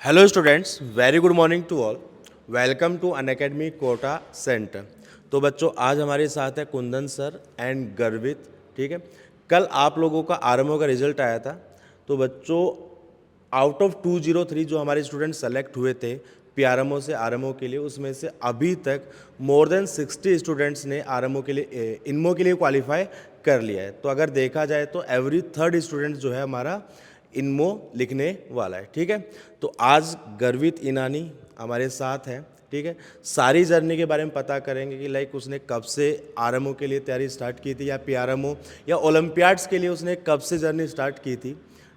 Hello students, very good morning to all. Welcome to Unacademy Kota centre. तो बच्चों, आज हमारे साथ है कुंदन सर एंड गर्वित। ठीक है, कल आप लोगों का आरएमओ का रिजल्ट आया था। तो बच्चों, आउट ऑफ 203 जो हमारे स्टूडेंट सेलेक्ट हुए थे पीआरएमओ से आरएमओ के लिए, उसमें से अभी तक मोर देन 60 स्टूडेंट्स ने आरएमओ के लिए इनमो के लिए क्वालिफाई कर लिया है। तो अगर देखा जाए तो एवरी थर्ड स्टूडेंट जो है हमारा इनमो लिखने वाला है। ठीक है, तो आज गर्वित इनानी हमारे साथ है। ठीक है, सारी जर्नी के बारे में पता करेंगे कि लाइक उसने कब से आरएमओ के लिए तैयारी स्टार्ट की थी, या पीआरएमओ या ओलंपियाड्स के लिए उसने कब से जर्नी स्टार्ट की थी।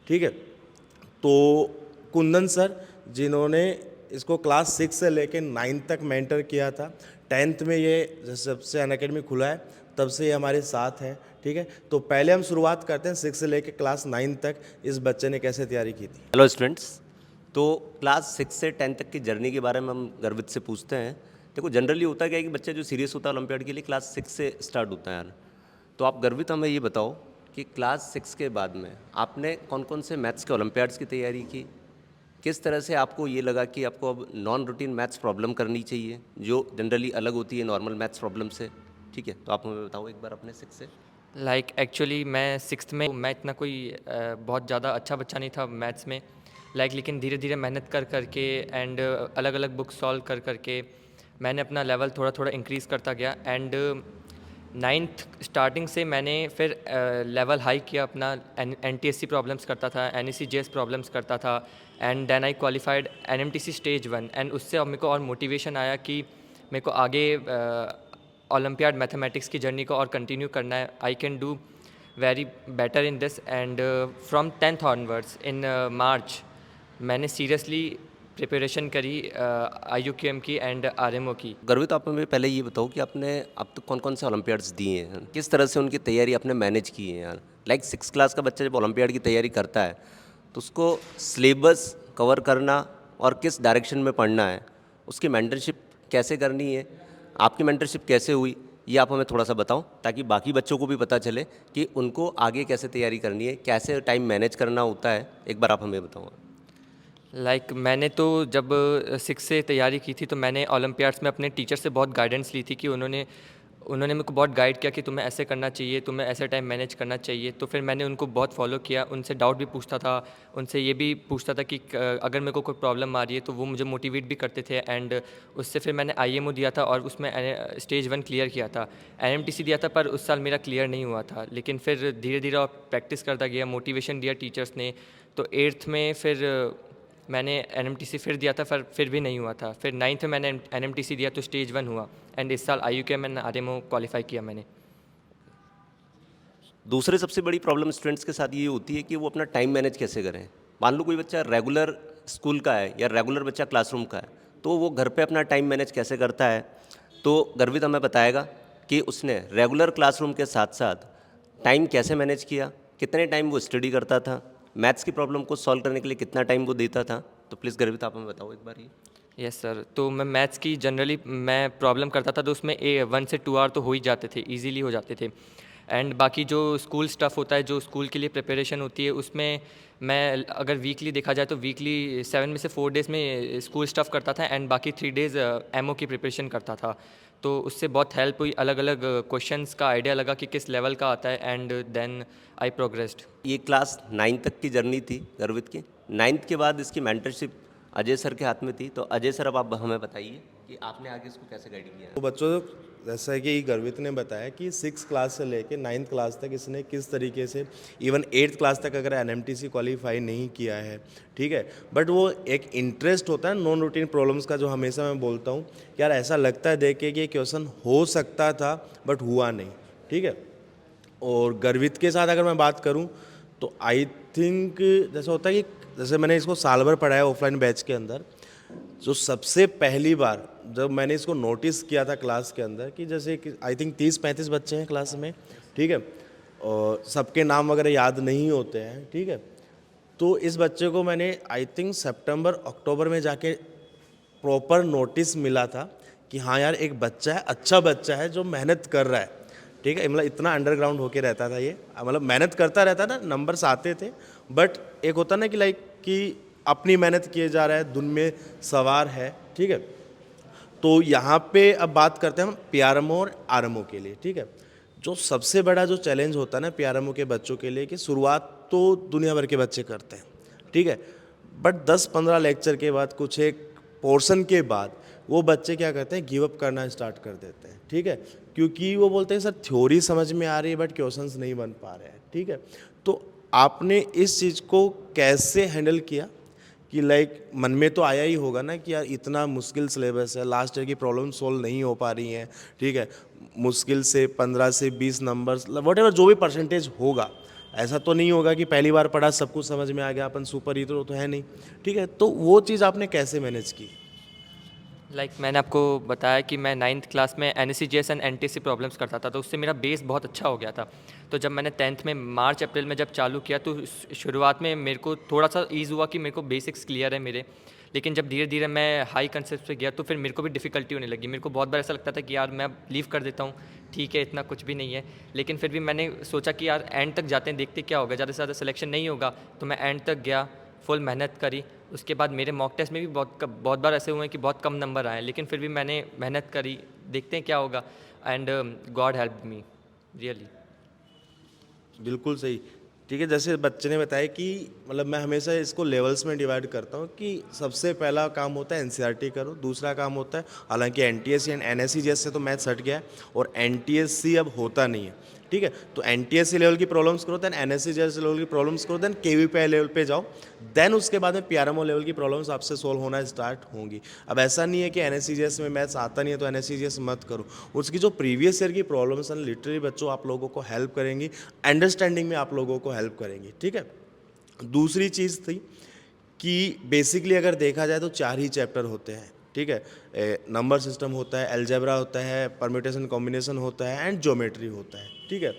ठीक है, तो कुंदन सर जिन्होंने इसको क्लास 6 से लेकर 9 तक मेंटर किया था, 10th में ये जब से अनअकैडमी खुला है तब से ये हमारे साथ है। ठीक है, तो पहले हम शुरुआत करते हैं 6 से लेकर क्लास 9 तक इस बच्चे ने कैसे तैयारी की थी। Hello students. तो क्लास 6 से 10 तक की जर्नी के बारे में हम गर्वित से पूछते हैं। देखो, जनरली होता क्या है कि बच्चा जो सीरियस होता है ओलंपियाड के लिए क्लास 6 से स्टार्ट होता है यार। तो आप गर्वित हमें ये बताओ कि क्लास 6 के बाद में आपने कौन कौन से मैथ्स के ओलंपियाड्स की तैयारी की, किस तरह से आपको ये लगा कि आपको अब नॉन रूटीन मैथ्स प्रॉब्लम करनी चाहिए जो जनरली अलग होती है नॉर्मल मैथ्स प्रॉब्लम से। ठीक है, तो आप हमें बताओ एक बार अपने 6 से। एक्चुअली मैं सिक्स्थ में मैं इतना कोई बहुत ज़्यादा अच्छा बच्चा नहीं था मैथ्स में। लेकिन धीरे धीरे मेहनत कर करके एंड अलग अलग बुक सॉल्व कर करके मैंने अपना लेवल थोड़ा थोड़ा इंक्रीज़ करता गया। एंड नाइन्थ स्टार्टिंग से मैंने फिर लेवल हाई किया अपना। NTSC प्रॉब्लम्स करता था, NEC-JS प्रॉब्लम्स करता था। And then I qualified NMTC stage 1। And उससे अब मेरे को और मोटिवेशन आया कि मेरे को आगे ओलंपियाड मैथमेटिक्स की जर्नी को और कंटिन्यू करना है। I can do very better in this. And from 10th onwards in March मैंने सीरियसली प्रिपरेशन करी IUQM की एंड RMO की। गर्वित, आप हमें पहले ये बताओ कि आपने अब तक कौन कौन से ओलंपियाड्स दिए हैं, किस तरह से उनकी तैयारी आपने मैनेज की है यार। लाइक 6 क्लास का बच्चा जब ओलंपियाड की तैयारी करता है तो उसको सिलेबस कवर करना और किस डायरेक्शन में पढ़ना है, उसकी मेंटरशिप कैसे करनी है, आपकी मेंटरशिप कैसे हुई, ये आप हमें थोड़ा सा बताओ ताकि बाकी बच्चों को भी पता चले कि उनको आगे कैसे तैयारी करनी है, कैसे टाइम मैनेज करना होता है। एक बार आप हमें बताओ। मैंने तो जब 6 से तैयारी की थी तो मैंने ओलंपियाड्स में अपने टीचर से बहुत गाइडेंस ली थी कि उन्होंने उन्होंने मेरे को बहुत गाइड किया कि तुम्हें ऐसे करना चाहिए, तुम्हें ऐसे टाइम मैनेज करना चाहिए। तो फिर मैंने उनको बहुत फॉलो किया, उनसे डाउट भी पूछता था, उनसे ये भी पूछता था कि अगर मेरे को कोई प्रॉब्लम आ रही है तो वो मुझे मोटिवेट भी करते थे। एंड उससे फिर मैंने IMO दिया था और उसमें स्टेज 1 क्लियर किया था। NMTC दिया था पर उस साल मेरा क्लियर नहीं हुआ था। लेकिन फिर धीरे धीरे और प्रैक्टिस करता गया, मोटिवेशन दिया टीचर्स ने। तो 8th में फिर मैंने NMTC फिर दिया था, फिर भी नहीं हुआ था। फिर 9th में मैंने NMTC दिया तो स्टेज 1 हुआ। एंड इस साल IUQM एंड RMO क्वालिफाई किया मैंने। दूसरे सबसे बड़ी प्रॉब्लम स्टूडेंट्स के साथ ये होती है कि वो अपना टाइम मैनेज कैसे करें। मान लो कोई बच्चा रेगुलर स्कूल का है या रेगुलर बच्चा क्लासरूम का है, तो वो घर पे अपना टाइम मैनेज कैसे करता है। तो गर्वित हमें बताएगा कि उसने रेगुलर क्लासरूम के साथ साथ टाइम कैसे मैनेज किया, कितने टाइम वो स्टडी करता था, मैथ्स की प्रॉब्लम को सॉल्व करने के लिए कितना टाइम वो देता था। तो प्लीज़ गर्वित आप हमें बताओ एक बार ये। Yes sir. तो मैं मैथ्स की जनरली मैं प्रॉब्लम करता था तो उसमें 1 से 2 आवर तो हो ही जाते थे, इजीली हो जाते थे। एंड बाकी जो स्कूल स्टफ़ होता है, जो स्कूल के लिए प्रिपरेशन होती है, उसमें मैं अगर वीकली देखा जाए तो वीकली 7 में से 4 डेज़ में स्कूल स्टफ़ करता था एंड बाकी 3 डेज़ MO की प्रिपरेशन करता था। तो उससे बहुत हेल्प हुई, अलग अलग क्वेश्चंस का आइडिया लगा कि किस लेवल का आता है। And then I progressed. ये क्लास 9 तक की जर्नी थी गर्वित की। 9th के बाद इसकी मेंटरशिप अजय सर के हाथ में थी। तो अजय सर, अब आप हमें बताइए कि आपने आगे इसको कैसे गाइड किया। तो बच्चों, जैसा कि गर्वित ने बताया कि 6 क्लास से लेकर 9th क्लास तक इसने किस तरीके से इवन 8th क्लास तक अगर NMTC क्वालिफाई नहीं किया है। ठीक है, बट वो एक इंटरेस्ट होता है नॉन रूटीन प्रॉब्लम्स का, जो हमेशा मैं बोलता हूँ कि यार ऐसा लगता है देख के कि ये क्वेश्चन हो सकता था बट हुआ नहीं। ठीक है, और गर्वित के साथ अगर मैं बात करूं तो आई थिंक जैसा होता है कि जैसे मैंने इसको साल भर पढ़ाया ऑफलाइन बैच के अंदर, जो सबसे पहली बार जब मैंने इसको नोटिस किया था क्लास के अंदर कि जैसे कि आई थिंक 30-35 बच्चे हैं क्लास में। ठीक है, और सबके नाम वगैरह याद नहीं होते हैं। ठीक है, तो इस बच्चे को मैंने आई थिंक सितंबर अक्टूबर में जाके प्रॉपर नोटिस मिला था कि हाँ यार, एक बच्चा है, अच्छा बच्चा है जो मेहनत कर रहा है। ठीक है, मतलब इतना अंडरग्राउंड होके रहता था ये, मतलब मेहनत करता रहता था, नंबर्स आते थे, बट एक होता ना कि लाइक कि अपनी मेहनत किए जा रहा है, धुन में सवार है, ठीक है। तो यहाँ पे अब बात करते हैं हम पीआरएमओ और आरएमओ के लिए, ठीक है। जो सबसे बड़ा जो चैलेंज होता है ना पीआरएमओ के बच्चों के लिए कि शुरुआत तो दुनिया भर के बच्चे करते हैं, ठीक है, बट 10-15 लेक्चर के बाद, कुछ एक पोर्शन के बाद वो बच्चे क्या करते हैं, गिव अप करना स्टार्ट कर देते हैं, ठीक है, क्योंकि वो बोलते हैं सर थ्योरी समझ में आ रही है बट क्वेश्चंस नहीं बन पा रहे हैं, ठीक है। तो आपने इस चीज़ को कैसे हैंडल किया कि लाइक मन में तो आया ही होगा ना कि यार इतना मुश्किल सिलेबस है, लास्ट ईयर की प्रॉब्लम सोल्व नहीं हो पा रही हैं, ठीक है, मुश्किल से 15 से 20 नंबर्स वट एवर जो भी परसेंटेज होगा, ऐसा तो नहीं होगा कि पहली बार पढ़ा सब कुछ समझ में आ गया, अपन सुपर हीरो तो है नहीं, ठीक है। तो वो चीज़ आपने कैसे मैनेज की? मैंने आपको बताया कि मैं 9th क्लास में NSCGS एंड NTC प्रॉब्लम्स करता था, तो उससे मेरा बेस बहुत अच्छा हो गया था। तो जब मैंने 10th में मार्च अप्रैल में जब चालू किया तो शुरुआत में मेरे को थोड़ा सा ईज़ हुआ कि मेरे को बेसिक्स क्लियर है मेरे, लेकिन जब धीरे धीरे मैं हाई कंसेप्ट पे गया तो फिर मेरे को भी डिफ़िकल्टी होने लगी। मेरे को बहुत बार ऐसा लगता था कि यार मैं अब लीव कर देता हूँ, ठीक है इतना कुछ भी नहीं है, लेकिन फिर भी मैंने सोचा कि यार एंड तक जाते हैं, देखते क्या होगा, ज़्यादा से ज़्यादा सिलेक्शन नहीं होगा। तो मैं एंड तक गया, फुल मेहनत करी। उसके बाद मेरे मॉक टेस्ट में भी बहुत बार ऐसे हुए हैं कि बहुत कम नंबर आए, लेकिन फिर भी मैंने मेहनत करी, देखते हैं क्या होगा, and God help me really. बिल्कुल सही, ठीक है। जैसे बच्चे ने बताया कि मतलब मैं हमेशा इसको लेवल्स में डिवाइड करता हूँ कि सबसे पहला काम होता है एनसीईआरटी करो, दूसरा काम होता है, हालांकि एनटीएससी एंड एनएससी जैसे तो मैथ्स हट गया है और एनटीएससी अब होता नहीं है, ठीक है। तो एनटीएससी लेवल की प्रॉब्लम्स करो, देन एनएससी जैसे लेवल की प्रॉब्लम्स करो, देन केवीपीआई लेवल पे जाओ, देन उसके बाद में पीआरएमओ लेवल की प्रॉब्लम्स आपसे सोल्व होना स्टार्ट होंगी। अब ऐसा नहीं है कि एनएससी जैसे में मैथ्स आता नहीं है तो एनएससी जैसे मत करो, उसकी जो प्रीवियस ईयर की प्रॉब्लम्स हैं लिटरली बच्चों आप लोगों को हेल्प करेंगी, अंडरस्टैंडिंग में आप लोगों को हेल्प करेंगी, ठीक है। दूसरी चीज़ थी कि बेसिकली अगर देखा जाए तो 4 ही चैप्टर होते हैं, ठीक है। नंबर सिस्टम होता है, अलजेब्रा होता है, परम्यूटेशन कॉम्बिनेशन होता है एंड ज्योमेट्री होता है, ठीक है।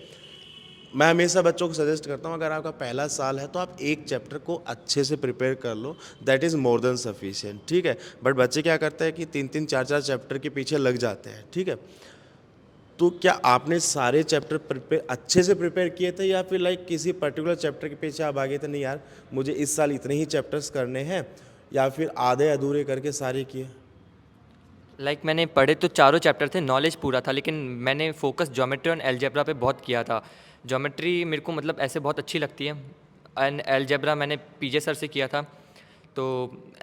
मैं हमेशा बच्चों को सजेस्ट करता हूँ अगर आपका पहला साल है तो आप एक चैप्टर को अच्छे से प्रिपेयर कर लो, that is more than sufficient, ठीक है। बट बच्चे क्या करते हैं कि 3-3 4-4 चैप्टर के पीछे लग जाते हैं, ठीक है। तो क्या आपने सारे चैप्टर प्रिपेयर अच्छे से प्रिपेयर किए थे या फिर लाइक किसी पर्टिकुलर चैप्टर के पीछे आप आगे थे, नहीं यार मुझे इस साल इतने ही चैप्टर्स करने हैं, या फिर आधे अधूरे करके सारे किए? मैंने पढ़े तो चारों चैप्टर थे, नॉलेज पूरा था, लेकिन मैंने फोकस ज्योमेट्री और अलजेब्रा पे बहुत किया था। ज्योमेट्री मेरे को मतलब ऐसे बहुत अच्छी लगती है, एंड अलजेब्रा मैंने पीजे सर से किया था। तो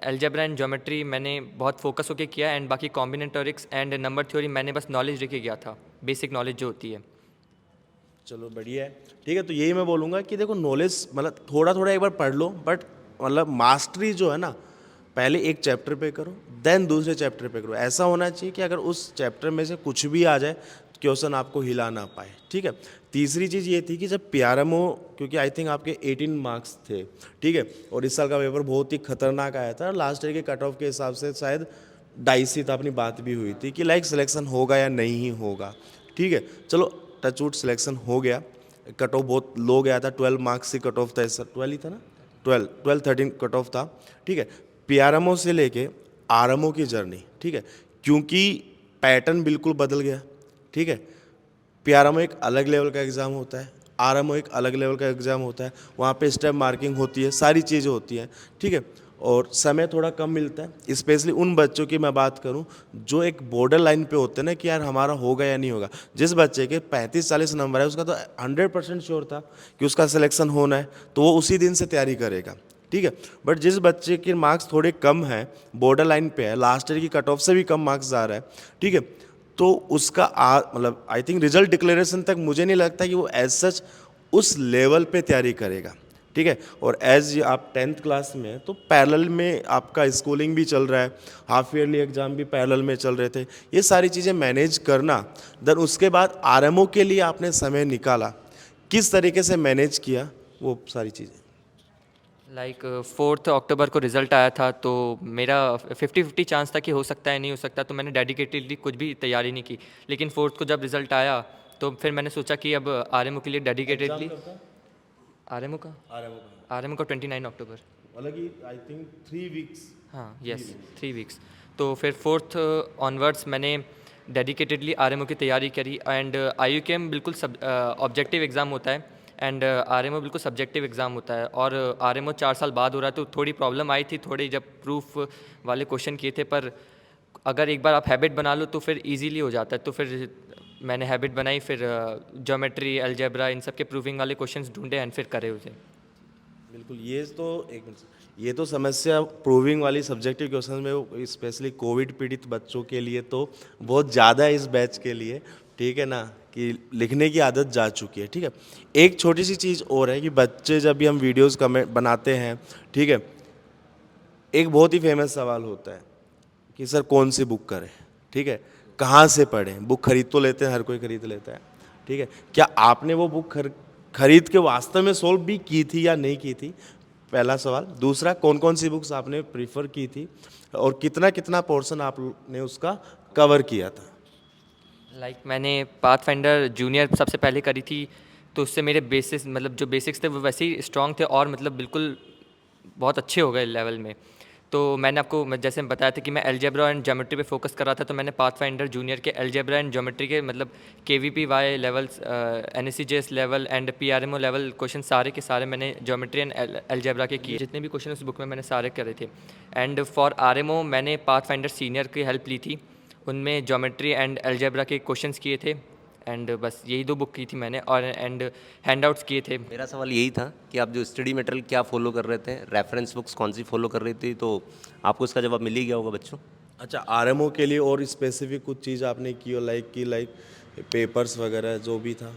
अलजेब्रा एंड ज्योमेट्री मैंने बहुत फोकस होकर किया, एंड बाकी कॉम्बिनेटोरिक्स एंड नंबर थ्योरी मैंने बस नॉलेज लेके गया था, बेसिक नॉलेज जो होती है। चलो बढ़िया है, ठीक है। तो यही मैं बोलूँगा कि देखो नॉलेज मतलब थोड़ा थोड़ा एक बार पढ़ लो, बट मतलब मास्टरी जो है ना पहले एक चैप्टर पे करो, देन दूसरे चैप्टर पे करो। ऐसा होना चाहिए कि अगर उस चैप्टर में से कुछ भी आ जाए तो क्वेश्चन आपको हिला ना पाए, ठीक है। तीसरी चीज़ ये थी कि जब पीआरएमओ, क्योंकि आई थिंक आपके 18 मार्क्स थे, ठीक है, और इस साल का पेपर बहुत ही खतरनाक आया था, लास्ट ईयर के कट ऑफ के हिसाब से शायद डाइसी था, अपनी बात भी हुई थी कि लाइक सिलेक्शन होगा या नहीं होगा, ठीक है। चलो टचवुड सिलेक्शन हो गया, कट ऑफ बहुत लो गया था, 12 मार्क्स से कट ऑफ था, इस 12 ही था ना, 13 कट ऑफ था, ठीक है। पीआरएमओ से लेके आरएमओ की जर्नी, ठीक है, क्योंकि पैटर्न बिल्कुल बदल गया, ठीक है। पीआरएमओ एक अलग लेवल का एग्ज़ाम होता है, आरएमओ एक अलग लेवल का एग्ज़ाम होता है, वहाँ पे स्टेप मार्किंग होती है, सारी चीज़ें होती हैं, ठीक है, और समय थोड़ा कम मिलता है, स्पेशली उन बच्चों की मैं बात करूं जो एक बॉर्डर लाइन पे होते हैं ना कि यार हमारा होगा या नहीं होगा। जिस बच्चे के 35-40 नंबर है उसका तो 100% श्योर था कि उसका सिलेक्शन होना है, तो वो उसी दिन से तैयारी करेगा, ठीक है। बट जिस बच्चे के मार्क्स थोड़े कम हैं, बॉर्डर लाइन पे है, लास्ट ईयर की कट ऑफ से भी कम मार्क्स आ रहा है, ठीक है, तो उसका मतलब आई थिंक रिजल्ट डिक्लेरेशन तक मुझे नहीं लगता कि वो एज सच उस लेवल पे तैयारी करेगा, ठीक है। और एज आप 10th क्लास में हैं तो पैरेलल में आपका स्कूलिंग भी चल रहा है, हाफ ईयरली एग्ज़ाम भी पैरेलल में चल रहे थे, ये सारी चीज़ें मैनेज करना, देन उसके बाद आरएमओ के लिए आपने समय निकाला, किस तरीके से मैनेज किया वो सारी चीज़ें? 4 अक्टूबर को रिज़ल्ट आया था, तो मेरा 50-50 चांस था कि हो सकता है नहीं हो सकता, तो मैंने डेडिकेटेडली कुछ भी तैयारी नहीं की। लेकिन 4th को जब रिज़ल्ट आया तो फिर मैंने सोचा कि अब आरएमओ के लिए डेडिकेटेडली, आरएमओ का 29 अक्टूबर, मतलब कि आई थिंक 3 वीक्स। हाँ यस 3 वीक्स। तो फिर 4th ऑनवर्ड्स मैंने डेडिकेटेडली आरएमओ की तैयारी करी, एंड आईयूकेएम बिल्कुल सब ऑब्जेक्टिव एग्ज़ाम होता है, एंड आरएमओ बिल्कुल सब्जेक्टिव एग्ज़ाम होता है, और आरएमओ 4 साल बाद हो रहा है, तो थोड़ी प्रॉब्लम आई थी थोड़ी जब प्रूफ वाले क्वेश्चन किए थे, पर अगर एक बार आप हैबिट बना लो तो फिर इजीली हो जाता है। तो फिर मैंने हैबिट बनाई, फिर ज्योमेट्री, अलजेब्रा, इन सब के प्रूविंग वाले क्वेश्चंस ढूंढे एंड फिर करे उसे। बिल्कुल, ये तो एक मिनट, ये तो समस्या प्रूविंग वाली सब्जेक्टिव क्वेश्चन में स्पेशली कोविड पीड़ित बच्चों के लिए तो बहुत ज़्यादा है इस बैच के लिए, ठीक है ना, कि लिखने की आदत जा चुकी है। ठीक है, एक छोटी सी चीज़ और है कि बच्चे जब भी हम वीडियोस कमेंट बनाते हैं, ठीक है, एक बहुत ही फेमस सवाल होता है कि सर कौन सी बुक करें, ठीक है, कहाँ से पढ़ें। बुक खरीद तो लेते हैं, हर कोई खरीद लेता है, ठीक है, क्या आपने वो बुक खरीद के वास्तव में सोल्व भी की थी या नहीं की थी, पहला सवाल। दूसरा, कौन कौन सी बुक्स आपने प्रीफर की थी और कितना कितना पोर्शन आपने उसका कवर किया था। मैंने पाथफाइंडर जूनियर सबसे पहले करी थी, तो उससे मेरे बेसिस मतलब जो बेसिक्स थे वो वैसे ही स्ट्रॉन्ग थे, और मतलब बिल्कुल बहुत अच्छे हो गए लेवल में। तो मैंने आपको जैसे बताया था कि मैं अलजेब्रा एंड ज्योमेट्री पे फोकस कर रहा था, तो मैंने पाथफाइंडर जूनियर के अलजेब्रा एंड ज्योमेट्री के मतलब KVPY levels, NSCJS level and PRMO level question सारे के सारे मैंने ज्योमेट्री एंड अलजेब्रा के किए। जितने भी क्वेश्चन उस बुक में मैंने सारे करे थे। एंड फॉर RMO मैंने पाथफाइंडर सीनियर की हेल्प ली थी, उनमें ज्योमेट्री एंड अलजेब्रा के क्वेश्चंस किए थे, एंड बस यही 2 बुक की थी मैंने, और एंड हैंडआउट्स किए थे। मेरा सवाल यही था कि आप जो स्टडी मटेरियल क्या फॉलो कर रहे थे, रेफरेंस बुक्स कौन सी फॉलो कर रही थी, तो आपको इसका जवाब मिल ही गया होगा बच्चों। अच्छा, आरएमओ के लिए और स्पेसिफिक कुछ चीज़ आपने की हो, लाइक पेपर्स वगैरह जो भी था।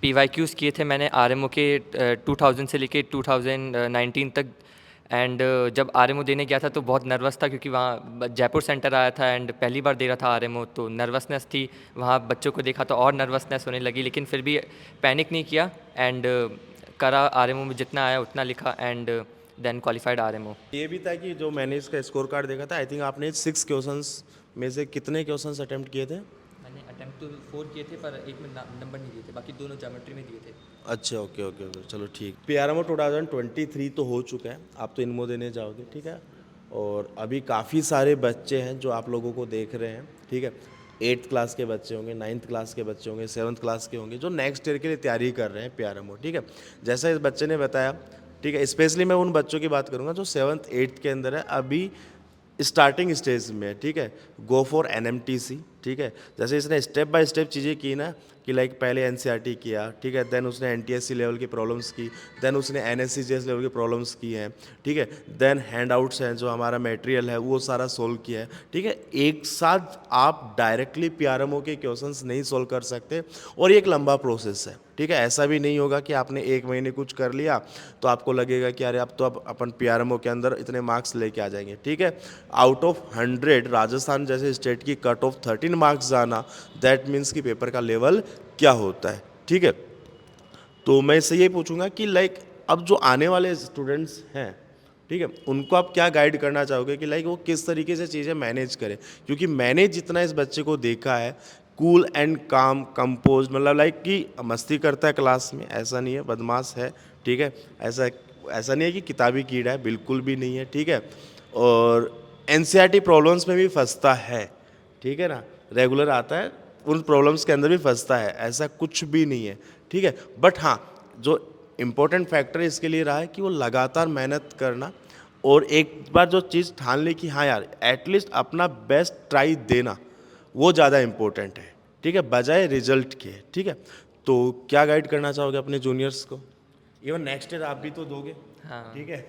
PYQs किए थे मैंने RMO के 2000 से लेके 2019 तक। एंड जब RMO देने गया था तो बहुत नर्वस था, क्योंकि वहाँ जयपुर सेंटर आया था एंड पहली बार दे रहा था RMO, तो नर्वसनेस थी। वहाँ बच्चों को देखा तो और नर्वसनेस होने लगी, लेकिन फिर भी पैनिक नहीं किया एंड करा। RMO में जितना आया उतना लिखा एंड देन क्वालिफाइड RMO। ये भी था कि जो मैंने इसका स्कोर कार्ड देखा था, आई थिंक आपने 6 क्वेश्चंस में से कितने क्वेश्चंस अटेम्प्ट किए थे। मैंने अटेम्प्ट तो 4 किए थे, पर एक में नंबर नहीं दिए थे, बाकी दोनों ज्योमेट्री में दिए थे। अच्छा, ओके ओके ओके, चलो ठीक। PRMO 2023 तो हो चुका है, आप तो इनमो देने जाओगे, ठीक है। और अभी काफ़ी सारे बच्चे हैं जो आप लोगों को देख रहे हैं, ठीक है। 8th क्लास के बच्चे होंगे, 9th क्लास के बच्चे होंगे, 7th क्लास के होंगे, जो नेक्स्ट ईयर के लिए तैयारी कर रहे हैं PRMO, ठीक है। जैसा इस बच्चे ने बताया, ठीक है, स्पेशली मैं उन बच्चों की बात करूँगा जो 7th 8th के अंदर है, अभी स्टार्टिंग स्टेज में है, ठीक है। गो फॉर NMTC, ठीक है। जैसे इसने स्टेप बाय स्टेप चीज़ें की ना, कि लाइक पहले NCERT किया, ठीक है, देन उसने NTSC लेवल की प्रॉब्लम्स की, देन उसने NSCJS लेवल की प्रॉब्लम्स की हैं, ठीक है, देन हैंड आउट्स हैं, जो हमारा मटेरियल है वो सारा सोल्व किया है, ठीक है। एक साथ आप डायरेक्टली PRMO के क्वेश्चंस नहीं सोल्व कर सकते, और ये एक लंबा प्रोसेस है, ठीक है। ऐसा भी नहीं होगा कि आपने 1 महीने कुछ कर लिया तो आपको लगेगा कि अरे अब तो अब अपन PRMO के अंदर इतने मार्क्स लेके आ जाएंगे, ठीक है। आउट ऑफ 100 राजस्थान जैसे स्टेट की कट ऑफ 13 मार्क्स जाना, दैट मीन्स कि पेपर का लेवल क्या होता है, ठीक है। तो मैं इससे ये पूछूंगा कि लाइक अब जो आने वाले स्टूडेंट्स हैं, ठीक है, उनको आप क्या गाइड करना चाहोगे कि लाइक वो किस तरीके से चीज़ें मैनेज करें, क्योंकि मैंने जितना इस बच्चे को देखा है, कूल एंड काम कंपोज, मतलब लाइक कि मस्ती करता है क्लास में, ऐसा नहीं है, बदमाश है, ठीक है, ऐसा नहीं है कि किताबी कीड़ा है, बिल्कुल भी नहीं है, ठीक है। और NCERT प्रॉब्लम्स में भी फंसता है, ठीक है ना, रेगुलर आता है, उन प्रॉब्लम्स के अंदर भी फंसता है, ऐसा कुछ भी नहीं है, ठीक है। बट हाँ, जो इम्पोर्टेंट फैक्टर इसके लिए रहा है कि वो लगातार मेहनत करना, और एक बार जो चीज़ ठान ली कि हाँ यार एटलीस्ट अपना बेस्ट ट्राई देना, वो ज़्यादा इम्पोर्टेंट है, ठीक है, बजाय रिजल्ट के, ठीक है। तो क्या गाइड करना चाहोगे अपने जूनियर्स को, इवन नेक्स्ट ईयर आप भी तो दोगे, हाँ, ठीक है।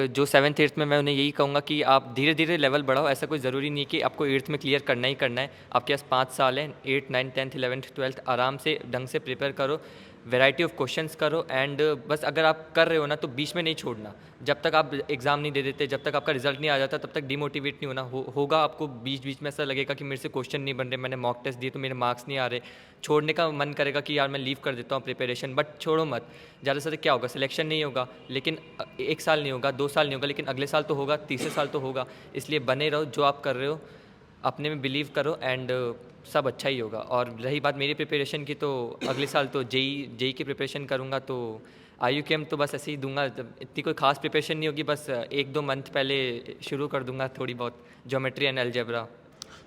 जो 7th 8th में मैं उन्हें यही कहूँगा कि आप धीरे धीरे लेवल बढ़ाओ। ऐसा कोई ज़रूरी नहीं है कि आपको 8th में क्लियर करना ही करना है। आपके पास 5 साल हैं, 8th 9th 10th 11th 12th आराम से ढंग से प्रिपेयर करो, वैरायटी ऑफ क्वेश्चंस करो, एंड बस अगर आप कर रहे हो ना तो बीच में नहीं छोड़ना। जब तक आप एग्ज़ाम नहीं दे देते, जब तक आपका रिजल्ट नहीं आ जाता, तब तक डिमोटिवेट नहीं होना। होगा आपको बीच बीच में ऐसा लगेगा कि मेरे से क्वेश्चन नहीं बन रहे, मैंने मॉक टेस्ट दिए तो मेरे मार्क्स नहीं आ रहे, छोड़ने का मन करेगा कि यार मैं लीव कर देता हूँ प्रिपरेशन, बट छोड़ो मत। ज़्यादा से ज़्यादा क्या होगा, सिलेक्शन नहीं होगा, लेकिन 1 साल नहीं होगा, 2 साल नहीं होगा, लेकिन अगले साल तो होगा, तीसरे साल तो होगा। इसलिए बने रहो, जो आप कर रहे हो अपने में बिलीव करो, एंड सब अच्छा ही होगा। और रही बात मेरी प्रिपरेशन की, तो अगले साल तो जेई की प्रिपरेशन करूँगा, तो IUCAM तो बस ऐसे ही दूंगा। इतनी कोई खास प्रिपरेशन नहीं होगी, बस 1-2 मंथ पहले शुरू कर दूंगा थोड़ी बहुत ज्योमेट्री एंड अलजेब्रा।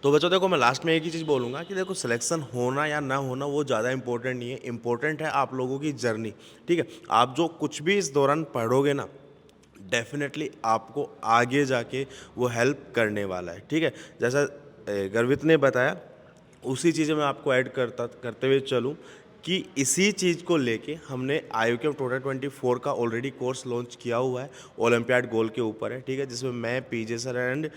तो बच्चों देखो, मैं लास्ट में एक ही चीज़ बोलूँगा कि देखो, सिलेक्शन होना या ना होना वो ज़्यादा इंपॉर्टेंट नहीं है, इंपॉर्टेंट है आप लोगों की जर्नी। ठीक है, आप जो कुछ भी इस दौरान पढ़ोगे ना, डेफिनेटली आपको आगे जाके वो हेल्प करने वाला है। ठीक है, जैसा गर्वित ने बताया, उसी चीज़ में आपको ऐड करते हुए चलूँ कि इसी चीज़ को लेके हमने IUCAM टोटल 24 का ऑलरेडी कोर्स लॉन्च किया हुआ है, ओलंपियाड गोल के ऊपर है। ठीक है, जिसमें मैं, PJ sir and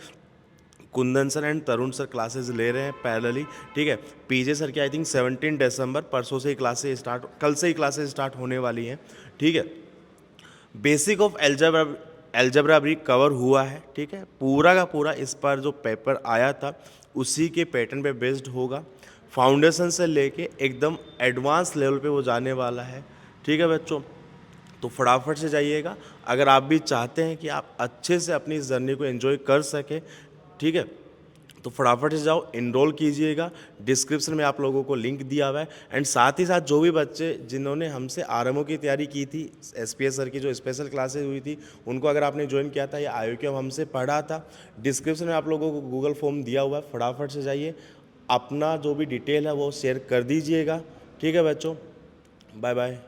Kundan sir and Tarun sir classes ले रहे हैं पैरेलली। ठीक है, पीजे सर की आई थिंक 17 दिसंबर, परसों से ही क्लासेस स्टार्ट, कल से ही क्लासेस स्टार्ट होने वाली हैं। ठीक है, बेसिक ऑफ एल्जब्रा भी कवर हुआ है। ठीक है, पूरा का पूरा इस पर जो पेपर आया था उसी के पैटर्न पे बेस्ड होगा। फाउंडेशन से लेके एकदम एडवांस लेवल पे वो जाने वाला है। ठीक है बच्चों, तो फटाफट से जाइएगा अगर आप भी चाहते हैं कि आप अच्छे से अपनी इस जर्नी को एंजॉय कर सकें। ठीक है, तो फटाफट से जाओ, इनरोल कीजिएगा। डिस्क्रिप्शन में आप लोगों को लिंक दिया हुआ है। एंड साथ ही साथ जो भी बच्चे जिन्होंने हमसे आरएमओ की तैयारी की थी, एसपीएस सर की जो स्पेशल क्लासेस हुई थी, उनको अगर आपने ज्वाइन किया था या IUCAM हमसे पढ़ा था, डिस्क्रिप्शन में आप लोगों को गूगल फॉर्म दिया हुआ है। फटाफट से जाइए, अपना जो भी डिटेल है वो शेयर कर दीजिएगा। ठीक है बच्चों, बाय बाय।